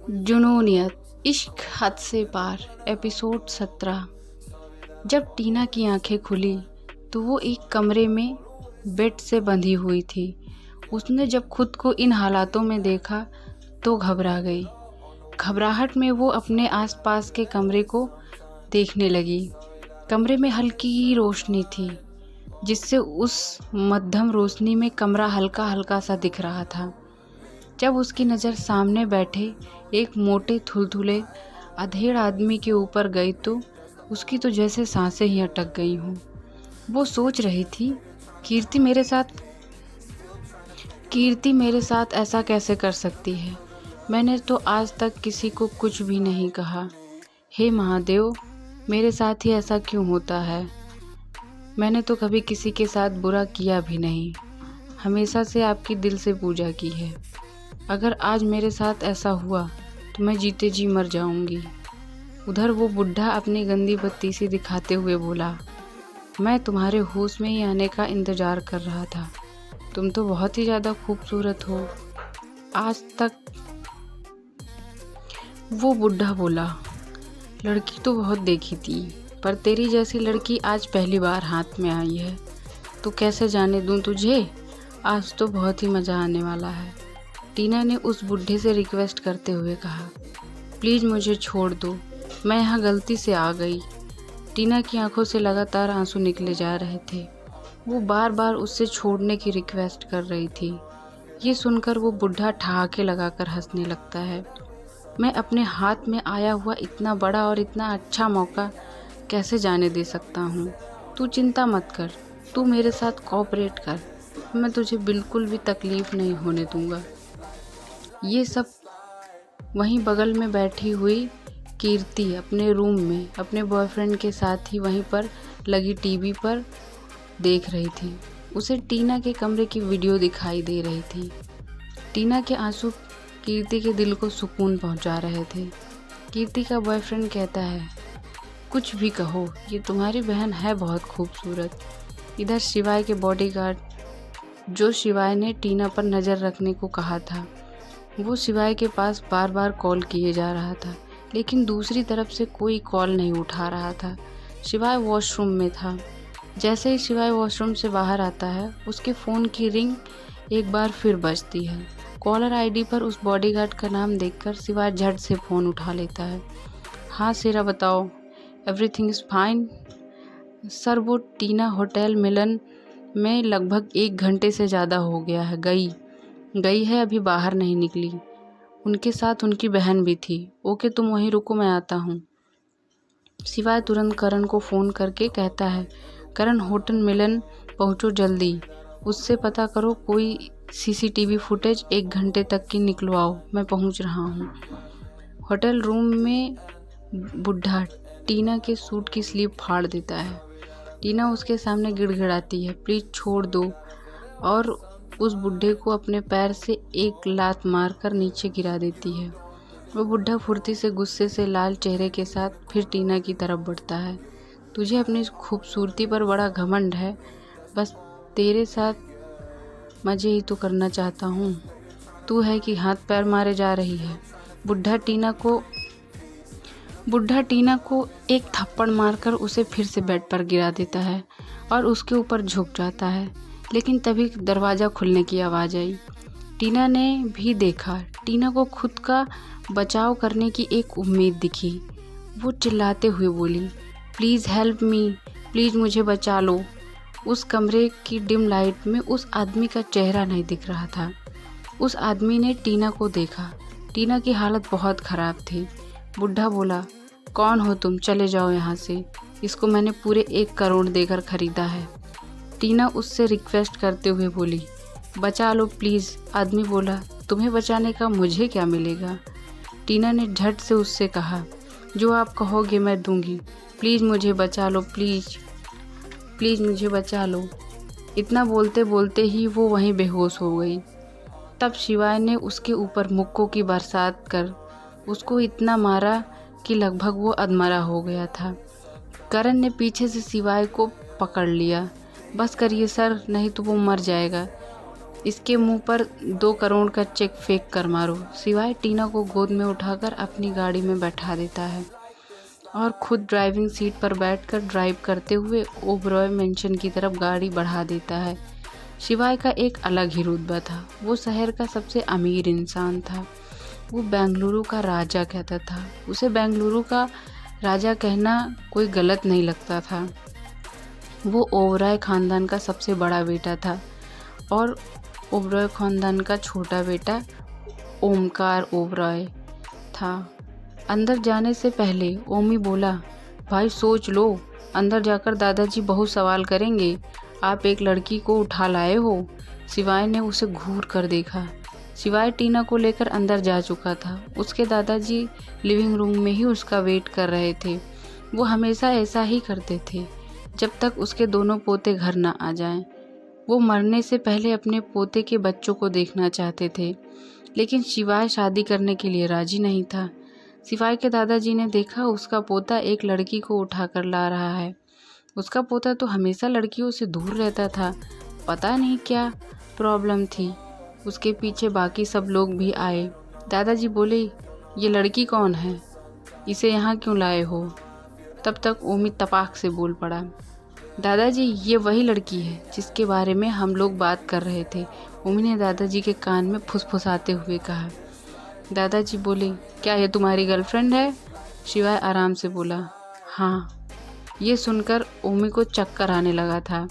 जुनूनियत, इश्क हद से पार, एपिसोड 17। जब टीना की आंखें खुली तो वो एक कमरे में बेड से बंधी हुई थी। उसने जब खुद को इन हालातों में देखा तो घबरा गई। घबराहट में वो अपने आसपास के कमरे को देखने लगी। कमरे में हल्की रोशनी थी, जिससे उस मध्यम रोशनी में कमरा हल्का हल्का सा दिख रहा था। जब उसकी नज़र सामने बैठे एक मोटे थुलथुले अधेड़ आदमी के ऊपर गई तो उसकी तो जैसे सांसें ही अटक गई हों। वो सोच रही थी, कीर्ति मेरे साथ ऐसा कैसे कर सकती है। मैंने तो आज तक किसी को कुछ भी नहीं कहा। हे महादेव, मेरे साथ ही ऐसा क्यों होता है। मैंने तो कभी किसी के साथ बुरा किया भी नहीं, हमेशा से आपकी दिल से पूजा की है। अगर आज मेरे साथ ऐसा हुआ तो मैं जीते जी मर जाऊंगी। उधर वो बुढ़ा अपनी गंदी बत्ती सी दिखाते हुए बोला, मैं तुम्हारे होश में ही आने का इंतज़ार कर रहा था। तुम तो बहुत ही ज़्यादा खूबसूरत हो। आज तक वो बुढ़ा बोला, लड़की तो बहुत देखी थी, पर तेरी जैसी लड़की आज पहली बार हाथ में आई है। तो कैसे जाने दूं तुझे। आज तो बहुत ही मज़ा आने वाला है। टीना ने उस बुढ़े से रिक्वेस्ट करते हुए कहा, प्लीज़ मुझे छोड़ दो, मैं यहाँ गलती से आ गई। टीना की आंखों से लगातार आंसू निकले जा रहे थे। वो बार बार उससे छोड़ने की रिक्वेस्ट कर रही थी। ये सुनकर वो बुढ़ा ठहाके लगाकर हंसने लगता है। मैं अपने हाथ में आया हुआ इतना बड़ा और इतना अच्छा मौका कैसे जाने दे सकता हूँ। तू चिंता मत कर, तू मेरे साथ कोऑपरेट कर, मैं तुझे बिल्कुल भी तकलीफ़ नहीं होने दूँगा। ये सब वहीं बगल में बैठी हुई कीर्ति अपने रूम में अपने बॉयफ्रेंड के साथ ही वहीं पर लगी टीवी पर देख रही थी। उसे टीना के कमरे की वीडियो दिखाई दे रही थी। टीना के आंसू कीर्ति के दिल को सुकून पहुंचा रहे थे। कीर्ति का बॉयफ्रेंड कहता है, कुछ भी कहो, ये तुम्हारी बहन है बहुत खूबसूरत। इधर शिवाय के बॉडीगार्ड, जो शिवाय ने टीना पर नज़र रखने को कहा था, वो शिवाय के पास बार बार कॉल किए जा रहा था, लेकिन दूसरी तरफ से कोई कॉल नहीं उठा रहा था। शिवाय वॉशरूम में था। जैसे ही शिवाय वॉशरूम से बाहर आता है, उसके फ़ोन की रिंग एक बार फिर बजती है। कॉलर आईडी पर उस बॉडीगार्ड का नाम देखकर शिवाय झट से फ़ोन उठा लेता है। हाँ सेरा, बताओ, एवरीथिंग इज़ फाइन। सर, वो टीना होटल मिलन में लगभग 1 घंटे से ज़्यादा हो गया है, गई है, अभी बाहर नहीं निकली। उनके साथ उनकी बहन भी थी। ओके, तुम वहीं रुको, मैं आता हूँ। शिवाय तुरंत करण को फ़ोन करके कहता है, करण, होटल मिलन पहुँचो जल्दी, उससे पता करो कोई सीसीटीवी फुटेज 1 घंटे तक की निकलवाओ, मैं पहुँच रहा हूँ। होटल रूम में बुढ़ा टीना के सूट की स्लीव फाड़ देता है। टीना उसके सामने गिड़गिड़ाती है, प्लीज़ छोड़ दो, और उस बुढ़े को अपने पैर से एक लात मारकर नीचे गिरा देती है। वो बुढ़ा फुर्ती से गुस्से से लाल चेहरे के साथ फिर टीना की तरफ बढ़ता है। तुझे अपनी खूबसूरती पर बड़ा घमंड है, बस तेरे साथ मज़े ही तो करना चाहता हूँ। तू है कि हाथ पैर मारे जा रही है। बुढ़ा टीना को एक थप्पड़ मारकर उसे फिर से बेड पर गिरा देता है और उसके ऊपर झुक जाता है। लेकिन तभी दरवाज़ा खुलने की आवाज़ आई। टीना ने भी देखा। टीना को खुद का बचाव करने की एक उम्मीद दिखी। वो चिल्लाते हुए बोली, प्लीज़ हेल्प मी, प्लीज़ मुझे बचा लो। उस कमरे की डिम लाइट में उस आदमी का चेहरा नहीं दिख रहा था। उस आदमी ने टीना को देखा। टीना की हालत बहुत ख़राब थी। बुढ़ा बोला, कौन हो तुम, चले जाओ यहाँ से, इसको मैंने पूरे 1 करोड़ देकर ख़रीदा है। टीना उससे रिक्वेस्ट करते हुए बोली, बचा लो प्लीज़। आदमी बोला, तुम्हें बचाने का मुझे क्या मिलेगा। टीना ने झट से उससे कहा, जो आप कहोगे मैं दूंगी, प्लीज़ मुझे बचा लो, प्लीज़ मुझे बचा लो। इतना बोलते बोलते ही वो वहीं बेहोश हो गई। तब शिवाय ने उसके ऊपर मुक्कों की बरसात कर उसको इतना मारा कि लगभग वो अधमरा हो गया था। करण ने पीछे से शिवाय को पकड़ लिया। बस करिए सर, नहीं तो वो मर जाएगा। इसके मुंह पर 2 करोड़ का चेक फेंक कर मारो। सिवाय टीना को गोद में उठाकर अपनी गाड़ी में बैठा देता है और खुद ड्राइविंग सीट पर बैठकर ड्राइव करते हुए ओबरॉय मेंशन की तरफ गाड़ी बढ़ा देता है। शिवाय का एक अलग ही रुतबा था। वो शहर का सबसे अमीर इंसान था। वो बेंगलुरु का राजा कहता था। उसे बेंगलुरु का राजा कहना कोई गलत नहीं लगता था। वो ओबरॉय खानदान का सबसे बड़ा बेटा था और ओबरॉय खानदान का छोटा बेटा ओमकार ओबरॉय था। अंदर जाने से पहले ओमी बोला, भाई सोच लो, अंदर जाकर दादाजी बहुत सवाल करेंगे। आप एक लड़की को उठा लाए हो। शिवाय ने उसे घूर कर देखा। शिवाय टीना को लेकर अंदर जा चुका था। उसके दादाजी लिविंग रूम में ही उसका वेट कर रहे थे। वो हमेशा ऐसा ही करते थे जब तक उसके दोनों पोते घर न आ जाएं। वो मरने से पहले अपने पोते के बच्चों को देखना चाहते थे, लेकिन शिवाय शादी करने के लिए राजी नहीं था। शिवाय के दादाजी ने देखा उसका पोता एक लड़की को उठाकर ला रहा है। उसका पोता तो हमेशा लड़कियों से दूर रहता था। पता नहीं क्या प्रॉब्लम थी। उसके पीछे बाकी सब लोग भी आए। दादाजी बोले, ये लड़की कौन है? इसे यहाँ क्यों लाए हो? तब तक ओमी तपाक से बोल पड़ा, दादाजी ये वही लड़की है जिसके बारे में हम लोग बात कर रहे थे। ओमी ने दादाजी के कान में फुसफुसाते हुए कहा। दादाजी बोले, क्या ये तुम्हारी गर्लफ्रेंड है? शिवाय आराम से बोला, हाँ। ये सुनकर ओमी को चक्कर आने लगा था।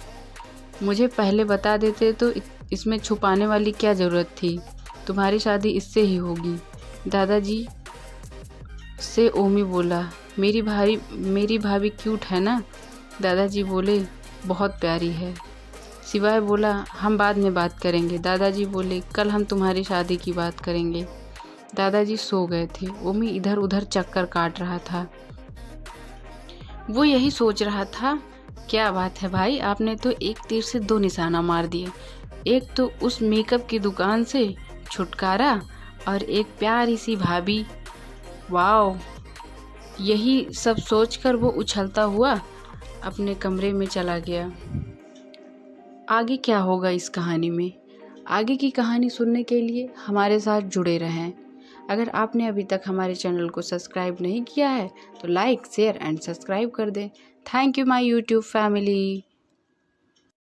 मुझे पहले बता देते तो इसमें छुपाने वाली क्या ज़रूरत थी? तुम्हारी शादी इससे ही होगी। दादाजी से ओमी बोला, मेरी भाभी क्यूट है ना? दादाजी बोले, बहुत प्यारी है। शिवाय बोला, हम बाद में बात करेंगे। दादाजी बोले, कल हम तुम्हारी शादी की बात करेंगे। दादाजी सो गए थे। ओमी इधर उधर चक्कर काट रहा था। वो यही सोच रहा था, क्या बात है भाई, आपने तो एक तीर से 2 निशाना मार दिए। एक तो उस मेकअप की दुकान से छुटकारा और एक प्यारी सी भाभी। वाओ। यही सब सोचकर वो उछलता हुआ अपने कमरे में चला गया। आगे क्या होगा इस कहानी में? आगे की कहानी सुनने के लिए हमारे साथ जुड़े रहें। अगर आपने अभी तक हमारे चैनल को सब्सक्राइब नहीं किया है तो लाइक, शेयर एंड सब्सक्राइब कर दें। Thank you my YouTube family.